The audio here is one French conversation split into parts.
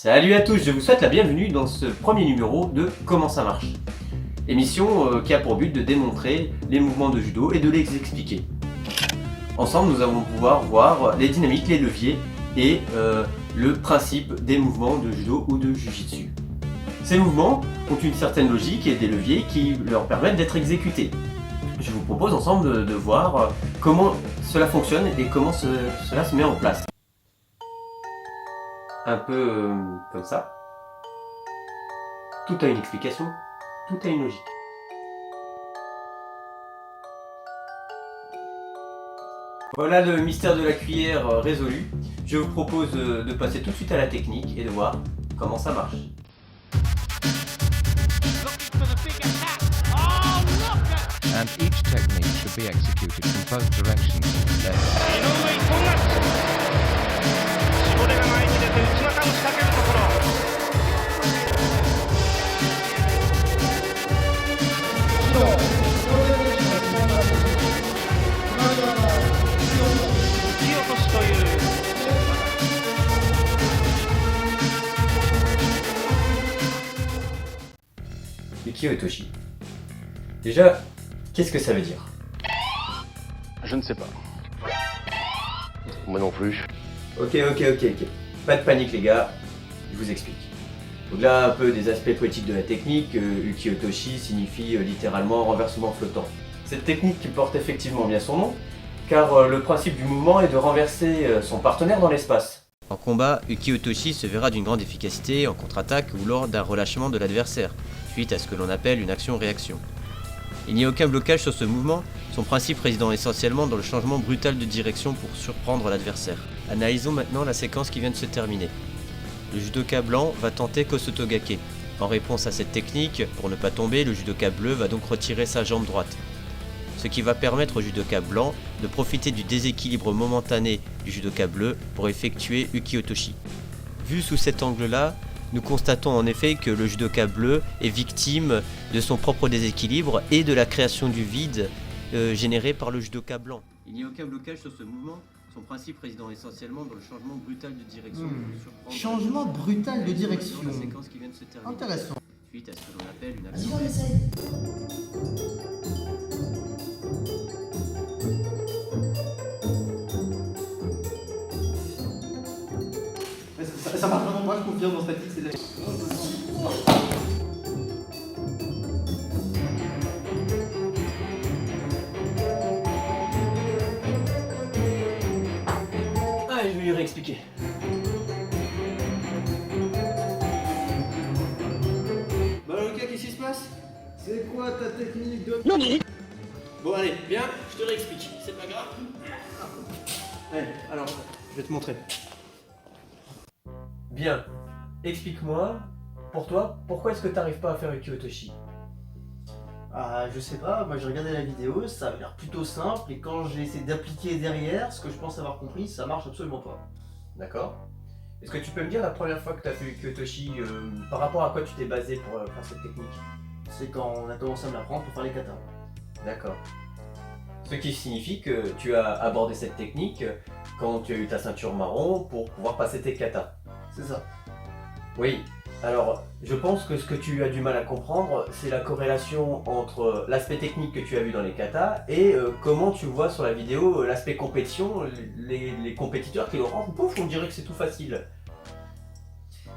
Salut à tous, je vous souhaite la bienvenue dans ce premier numéro de Comment ça marche. Émission qui a pour but de démontrer les mouvements de judo et de les expliquer. Ensemble, nous allons pouvoir voir les dynamiques, les leviers et le principe des mouvements de judo ou de jujitsu. Ces mouvements ont une certaine logique et des leviers qui leur permettent d'être exécutés. Je vous propose ensemble de voir comment cela fonctionne et comment cela se met en place. Un peu comme ça. Tout a une explication, tout a une logique. Voilà le mystère de la cuillère résolu. Je vous propose de passer tout de suite à la technique et de voir comment ça marche. And each technique should be executed from both directions. 下手が前に出て内股を仕掛けるところ。突き落としという。Ukiyo Itoshi. Déjà, qu'est-ce que ça veut dire? Je ne sais pas. Moi non plus. Ok. Pas de panique les gars, je vous explique. Au-delà un peu des aspects poétiques de la technique, Ukiyo Toshi signifie littéralement renversement flottant. Cette technique porte effectivement bien son nom, car le principe du mouvement est de renverser son partenaire dans l'espace. En combat, Ukiyo Toshi se verra d'une grande efficacité en contre-attaque ou lors d'un relâchement de l'adversaire, suite à ce que l'on appelle une action-réaction. Il n'y a aucun blocage sur ce mouvement, son principe résidant essentiellement dans le changement brutal de direction pour surprendre l'adversaire. Analysons maintenant la séquence qui vient de se terminer. Le judoka blanc va tenter Kosotogake. En réponse à cette technique, pour ne pas tomber, le judoka bleu va donc retirer sa jambe droite. Ce qui va permettre au judoka blanc de profiter du déséquilibre momentané du judoka bleu pour effectuer Ukiyo Toshi. Vu sous cet angle-là, nous constatons en effet que le judoka bleu est victime de son propre déséquilibre et de la création du vide généré par le judoka blanc. Il n'y a aucun blocage sur ce mouvement, son principe résidant essentiellement dans le changement brutal de direction. Changement brutal de direction. La séquence qui vient de se terminer. Intéressant. Suite à ce que l'on appelle une Vas-y, action. on essaye. Ça marche vraiment pas, je confirme dans statique, c'est de la... Ah, je vais lui réexpliquer. Bah ok, qu'est-ce qui se passe? C'est quoi ta technique de... Bon allez, viens, je te réexplique, c'est pas grave. Allez, alors, je vais te montrer. Bien, explique-moi, pour toi, pourquoi est-ce que t'arrives pas à faire Ukiyo Toshi? Ah, je sais pas, moi j'ai regardé la vidéo, ça avait l'air plutôt simple, et quand j'ai essayé d'appliquer derrière, ce que je pense avoir compris, ça marche absolument pas. D'accord. Est-ce que tu peux me dire la première fois que tu as fait Ukiyo Toshi, par rapport à quoi tu t'es basé pour faire cette technique? C'est quand on a commencé à me l'apprendre pour faire les katas. D'accord. Ce qui signifie que tu as abordé cette technique quand tu as eu ta ceinture marron pour pouvoir passer tes katas. C'est ça. Oui, alors je pense que ce que tu as du mal à comprendre, c'est la corrélation entre l'aspect technique que tu as vu dans les katas et comment tu vois sur la vidéo l'aspect compétition, les compétiteurs qui le rentrent, pouf, on dirait que c'est tout facile.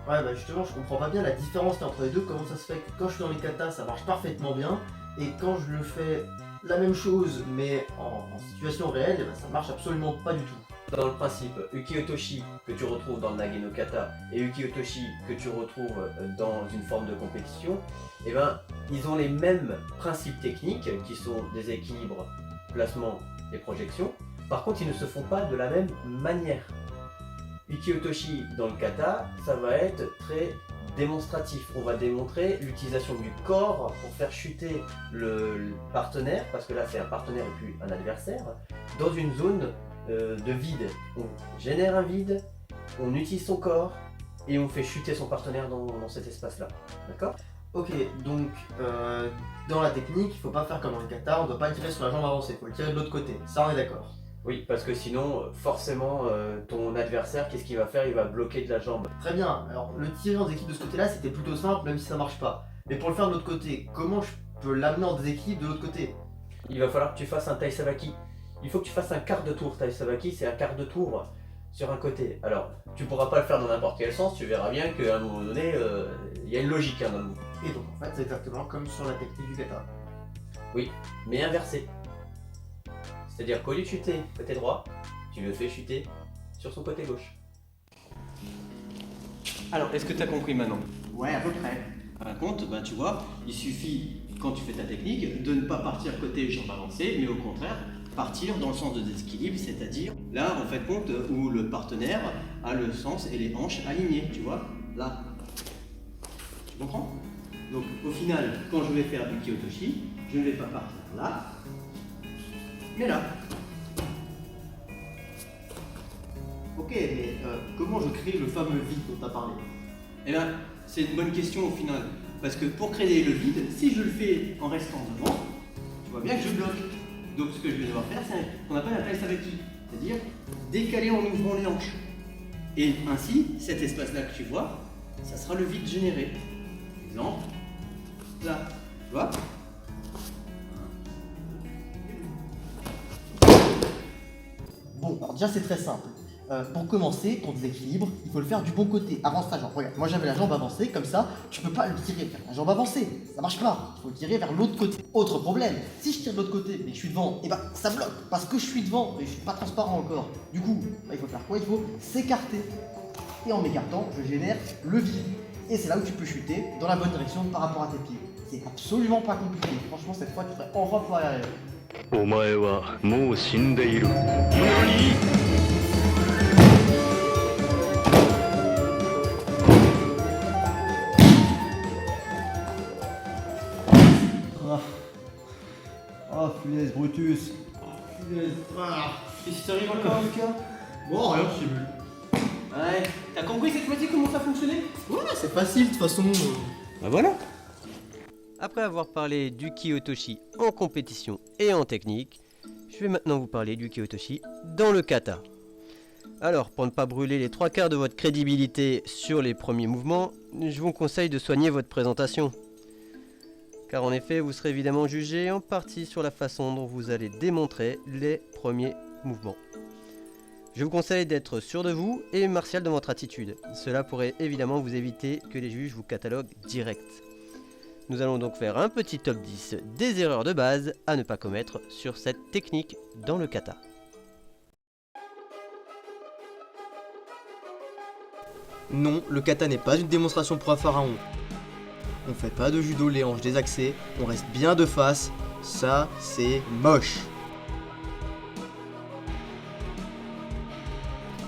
Ouais, bah justement, je comprends pas bien la différence entre les deux, comment ça se fait que quand je suis dans les katas, ça marche parfaitement bien, et quand je le fais la même chose, mais en situation réelle, eh ben, ça marche absolument pas du tout. Dans le principe, Ukiyo Toshi que tu retrouves dans le Nage no Kata et Ukiyo Toshi que tu retrouves dans une forme de compétition, eh ben, ils ont les mêmes principes techniques qui sont des équilibres, placement et projection. Par contre, ils ne se font pas de la même manière. Ukiyo Toshi dans le kata, ça va être très démonstratif. On va démontrer l'utilisation du corps pour faire chuter le partenaire, parce que là c'est un partenaire et puis un adversaire, dans une zone de vide. On génère un vide, on utilise son corps et on fait chuter son partenaire dans cet espace-là. D'accord? Ok, donc dans la technique, il faut pas faire comme dans le kata, on doit pas le tirer sur la jambe avancée, il faut le tirer de l'autre côté. Ça, on est d'accord. Oui, parce que sinon, forcément, ton adversaire, qu'est-ce qu'il va faire? Il va bloquer de la jambe. Très bien, alors le tirer en déséquilibre de ce côté-là, c'était plutôt simple, même si ça marche pas. Mais pour le faire de l'autre côté, comment je peux l'amener en déséquilibre de l'autre côté? Il va falloir que tu fasses un Tai Savaki. Il faut que tu fasses un quart de tour. Tai Savaki, c'est un quart de tour sur un côté. Alors, tu pourras pas le faire dans n'importe quel sens, tu verras bien qu'à un moment donné, il y a une logique dans le mouvement. Et donc en fait, c'est exactement comme sur la technique du kata. Mais inversé. C'est-à-dire qu'au lieu de chuter côté droit, tu le fais chuter sur son côté gauche. Alors, est-ce que tu as compris maintenant? Ouais, à peu près. Par contre, bah, tu vois, il suffit, quand tu fais ta technique, de ne pas partir côté jambe avancée, mais au contraire, partir dans le sens de déséquilibre, c'est-à-dire là, en fait, compte où le partenaire a le sens et les hanches alignées, tu vois, là. Tu comprends? Donc, au final, quand je vais faire du Kyotoshi, je ne vais pas partir là, mais là. Ok, mais comment je crée le fameux vide dont tu as parlé? Eh bien, c'est une bonne question au final. Parce que pour créer le vide, si je le fais en restant devant, tu vois bien que je bloque. Donc ce que je vais devoir faire, c'est ce qu'on appelle un Tai Savaki. C'est-à-dire décaler en ouvrant les hanches. Et ainsi, cet espace-là que tu vois, ça sera le vide généré. Exemple, là, tu vois? Bon, alors déjà c'est très simple. Pour commencer, ton déséquilibre, il faut le faire du bon côté. Avance ta jambe. Regarde, moi j'avais la jambe avancée, comme ça, tu peux pas le tirer vers la jambe avancée. Ça marche pas. Il faut le tirer vers l'autre côté. Autre problème, si je tire de l'autre côté mais que je suis devant, et ben ça bloque. Parce que je suis devant et je suis pas transparent encore. Du coup, il faut faire quoi? Il faut s'écarter. Et en m'écartant, je génère le vide. Et c'est là où tu peux chuter dans la bonne direction par rapport à tes pieds. C'est absolument pas compliqué. Franchement, cette fois, tu ferais enfin pouvoir y arriver. お前はもう死んでいる。何？ Oh punaise, Brutus. Punaise. Qu'est-ce qui t'arrive encore, Lucas? Bon, rien, c'est nul. Ouais, t'as compris cette fois-ci comment ça fonctionnait? Ouais, c'est facile de toute façon. Bah voilà. Après avoir parlé du Kyotoshi en compétition et en technique, je vais maintenant vous parler du Kyotoshi dans le kata. Alors, pour ne pas brûler les 3/4 de votre crédibilité sur les premiers mouvements, je vous conseille de soigner votre présentation. Car en effet, vous serez évidemment jugé en partie sur la façon dont vous allez démontrer les premiers mouvements. Je vous conseille d'être sûr de vous et martial dans votre attitude. Cela pourrait évidemment vous éviter que les juges vous cataloguent direct. Nous allons donc faire un petit top 10 des erreurs de base à ne pas commettre sur cette technique dans le kata. Non, le kata n'est pas une démonstration pour un pharaon. On fait pas de judo les hanches désaxées, on reste bien de face, ça c'est moche.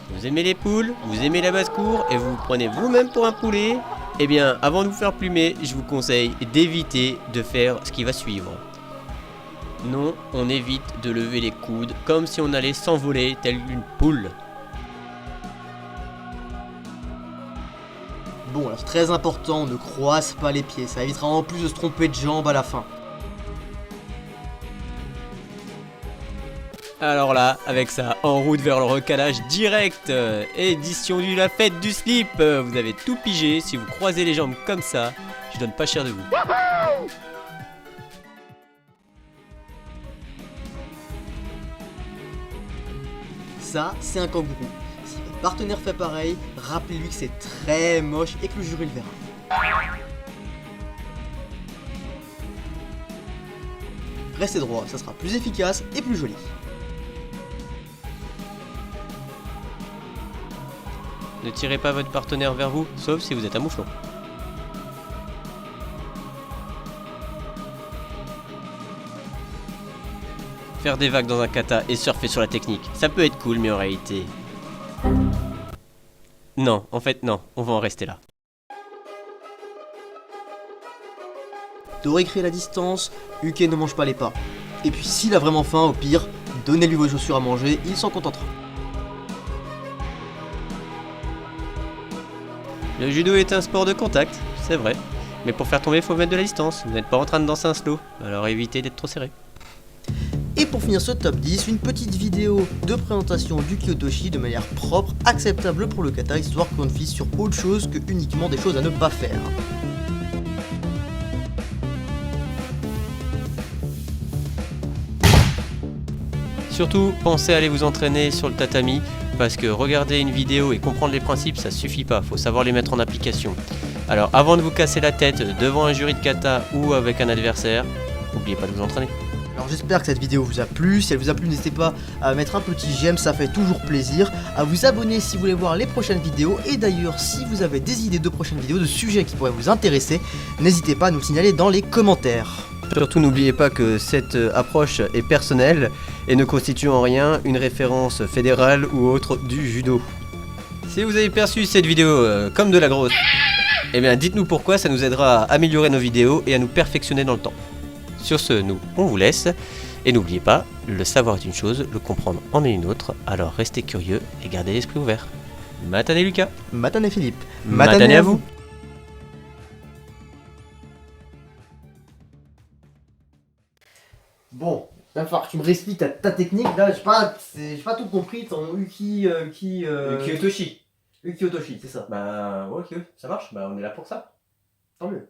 Vous aimez les poules, vous aimez la basse-cour et vous vous prenez vous-même pour un poulet? Eh bien, avant de vous faire plumer, je vous conseille d'éviter de faire ce qui va suivre. Non, on évite de lever les coudes comme si on allait s'envoler telle une poule. Bon, alors très important, ne croise pas les pieds, ça évitera en plus de se tromper de jambe à la fin. Alors là, avec ça, en route vers le recalage direct, édition du La Fête du Slip, vous avez tout pigé, si vous croisez les jambes comme ça, je donne pas cher de vous. Ça, c'est un kangourou. Si votre partenaire fait pareil, rappelez-lui que c'est très moche et que le jury le verra. Restez droit, ça sera plus efficace et plus joli. Ne tirez pas votre partenaire vers vous, sauf si vous êtes un mouflon. Faire des vagues dans un kata et surfer sur la technique, ça peut être cool, mais en réalité... Non, en fait non, on va en rester là. Doré crée la distance, Uke ne mange pas les pas. Et puis s'il a vraiment faim, au pire, donnez-lui vos chaussures à manger, il s'en contentera. Le judo est un sport de contact, c'est vrai. Mais pour faire tomber, faut mettre de la distance. Vous n'êtes pas en train de danser un slow, alors évitez d'être trop serré. Et pour finir ce top 10, une petite vidéo de présentation du Kyotoshi de manière propre, acceptable pour le kata, histoire qu'on vise sur autre chose que uniquement des choses à ne pas faire. Surtout, pensez à aller vous entraîner sur le tatami, parce que regarder une vidéo et comprendre les principes, ça suffit pas, faut savoir les mettre en application. Alors avant de vous casser la tête devant un jury de kata ou avec un adversaire, n'oubliez pas de vous entraîner. Alors j'espère que cette vidéo vous a plu, si elle vous a plu n'hésitez pas à mettre un petit j'aime, ça fait toujours plaisir, à vous abonner si vous voulez voir les prochaines vidéos, et d'ailleurs si vous avez des idées de prochaines vidéos, de sujets qui pourraient vous intéresser, n'hésitez pas à nous le signaler dans les commentaires. Surtout n'oubliez pas que cette approche est personnelle et ne constitue en rien une référence fédérale ou autre du judo. Si vous avez perçu cette vidéo comme de la grosse, eh bien dites-nous pourquoi, ça nous aidera à améliorer nos vidéos et à nous perfectionner dans le temps. Sur ce, nous, on vous laisse, et n'oubliez pas, le savoir est une chose, le comprendre en est une autre, alors restez curieux et gardez l'esprit ouvert. Matane Lucas. Matane Philippe. Matane à vous. Bon, il va falloir que tu me réexpliques ta technique là, j'ai pas tout compris, ton Kyotoshi. Uki-Otoshi, c'est ça. Bah, ouais, ok, ça marche, bah on est là pour ça. Tant mieux.